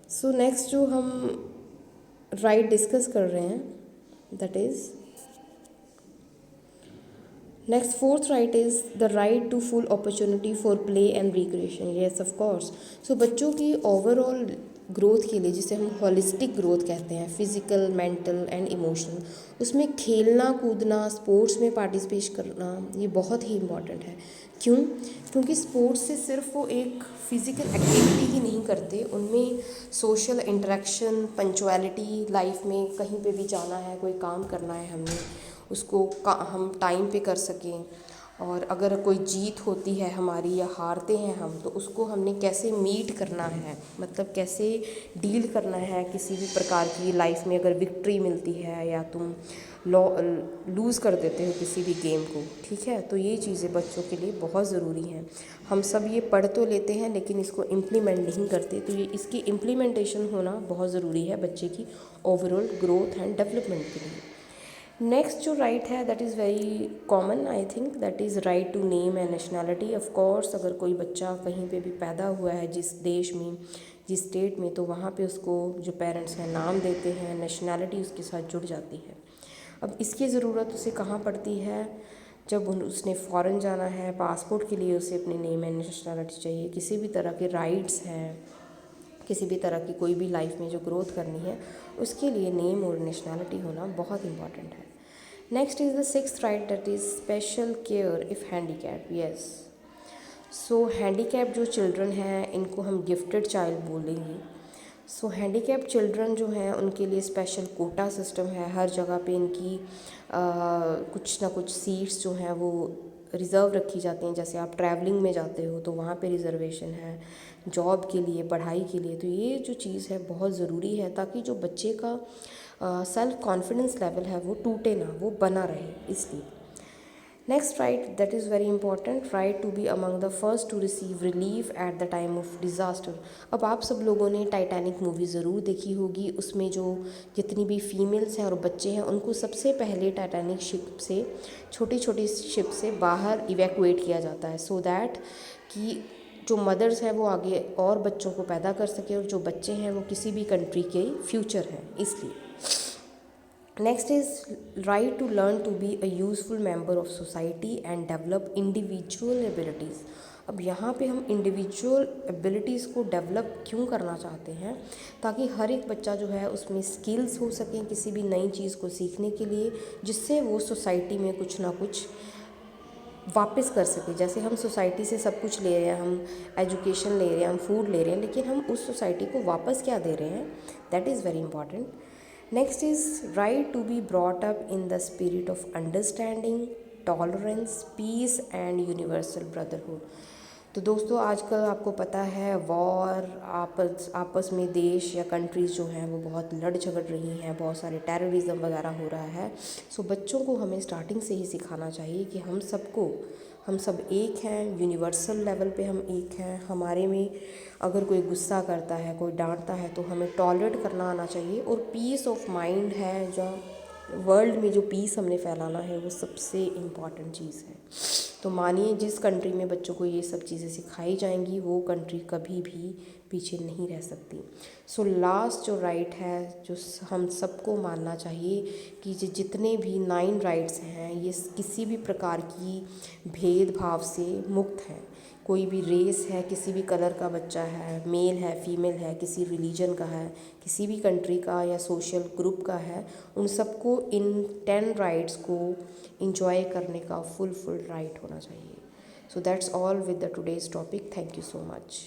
So next जो हम right discuss कर रहे हैं, that is next fourth right is the right to full opportunity for play and recreation. Yes of course. So बच्चों की overall growth के लिए, जिसे हम होलिस्टिक ग्रोथ कहते हैं, फिजिकल, मेंटल एंड इमोशनल, उसमें खेलना कूदना, स्पोर्ट्स में पार्टिसिपेट करना, ये बहुत ही इम्पॉर्टेंट है। क्यों? क्योंकि स्पोर्ट्स से सिर्फ वो एक फिज़िकल एक्टिविटी ही नहीं करते, उनमें सोशल इंटरेक्शन, पंक्चुअलिटी, लाइफ में कहीं पे भी जाना है, कोई काम करना है हमें, उसको हम टाइम पे कर सकें। और अगर कोई जीत होती है हमारी या हारते हैं हम, तो उसको हमने कैसे मीट करना है, मतलब कैसे डील करना है किसी भी प्रकार की लाइफ में। अगर विक्ट्री मिलती है या तुम लूज़ कर देते हो किसी भी गेम को, ठीक है, तो ये चीज़ें बच्चों के लिए बहुत ज़रूरी हैं। हम सब ये पढ़ तो लेते हैं लेकिन इसको इम्प्लीमेंट नहीं करते, तो ये इसकी इम्प्लीमेंटेशन होना बहुत ज़रूरी है बच्चे की ओवरऑल ग्रोथ एंड डेवलपमेंट के लिए। नेक्स्ट जो राइट है that is very common, I think, that is right to name and nationality. Of course, अगर कोई बच्चा कहीं पे भी पैदा हुआ है, जिस देश में, जिस स्टेट में, तो वहाँ पे उसको जो पेरेंट्स हैं नाम देते हैं, नेशनैलिटी उसके साथ जुड़ जाती है। अब इसकी ज़रूरत उसे कहाँ पड़ती है? जब उसने फ़ॉरेन जाना है, पासपोर्ट के लिए उसे अपने नेम एंड नेशनैलिटी चाहिए। किसी भी तरह के राइट्स हैं, किसी भी तरह की कोई भी लाइफ में जो ग्रोथ करनी है, उसके लिए नेम और नेशनैलिटी होना बहुत इंपॉर्टेंट है। Next is the sixth right, that is special care if handicap. Yes. So handicap जो चिल्ड्रन हैं, इनको हम गिफ्टेड चाइल्ड बोलेंगे। सो हैंडीकैप चिल्ड्रन जो हैं उनके लिए स्पेशल कोटा सिस्टम है। हर जगह पे इनकी कुछ ना कुछ सीट्स जो हैं वो रिज़र्व रखी जाती हैं। जैसे आप ट्रैवलिंग में जाते हो तो वहाँ पे रिज़र्वेशन है, जॉब के लिए, पढ़ाई के लिए। तो ये जो चीज़ है बहुत ज़रूरी है, ताकि जो बच्चे का सेल्फ कॉन्फिडेंस लेवल है वो टूटे ना, वो बना रहे, इसलिए। Next right, that is very important, right to be among the first to receive relief at the time of disaster. अब आप सब लोगों ने टाइटैनिक मूवी ज़रूर देखी होगी। उसमें जो जितनी भी फीमेल्स हैं और बच्चे हैं, उनको सबसे पहले टाइटैनिक शिप से, छोटी छोटी शिप से बाहर इवैक्यूएट किया जाता है, सो दैट कि जो मदर्स हैं वो आगे और बच्चों को पैदा कर सके, और जो बच्चे हैं वो किसी भी कंट्री के फ्यूचर हैं, इसलिए। Next is right to learn to be a useful member of society and develop individual abilities. अब यहाँ पे हम इंडिविजुअल एबिलिटीज़ को डेवलप क्यों करना चाहते हैं? ताकि हर एक बच्चा जो है उसमें स्किल्स हो सकें किसी भी नई चीज़ को सीखने के लिए, जिससे वो सोसाइटी में कुछ ना कुछ वापस कर सके। जैसे हम सोसाइटी से सब कुछ ले रहे हैं, हम एजुकेशन ले रहे हैं, हम फूड ले रहे हैं, लेकिन हम उस सोसाइटी को वापस क्या दे रहे हैं? That is very important. Next is right to be brought up in the spirit of understanding, tolerance, peace and universal brotherhood. तो दोस्तों, आजकल आपको पता है वॉर, आपस में देश या कंट्रीज़ जो हैं वो बहुत लड़ झगड़ रही हैं, बहुत सारे टेररिज्म वगैरह हो रहा है। सो बच्चों को हमें स्टार्टिंग से ही सिखाना चाहिए कि हम सब एक हैं, यूनिवर्सल लेवल पे हम एक हैं। हमारे में अगर कोई गुस्सा करता है, कोई डांटता है, तो हमें टॉलरेट करना आना चाहिए। और पीस ऑफ माइंड है, जो वर्ल्ड में जो पीस हमने फैलाना है, वो सबसे इम्पॉर्टेंट चीज़ है। तो मानिए जिस कंट्री में बच्चों को ये सब चीज़ें सिखाई जाएंगी, वो कंट्री कभी भी पीछे नहीं रह सकती। सो लास्ट जो राइट है, जो हम सबको मानना चाहिए, कि जितने भी 9 राइट्स हैं, ये किसी भी प्रकार की भेदभाव से मुक्त हैं। कोई भी रेस है, किसी भी कलर का बच्चा है, मेल है, फीमेल है, किसी रिलीजन का है, किसी भी कंट्री का या सोशल ग्रुप का है, उन सबको इन 10 राइट्स को इंजॉय करने का फुल राइट होना चाहिए। So that's all with the today's topic. Thank you so much.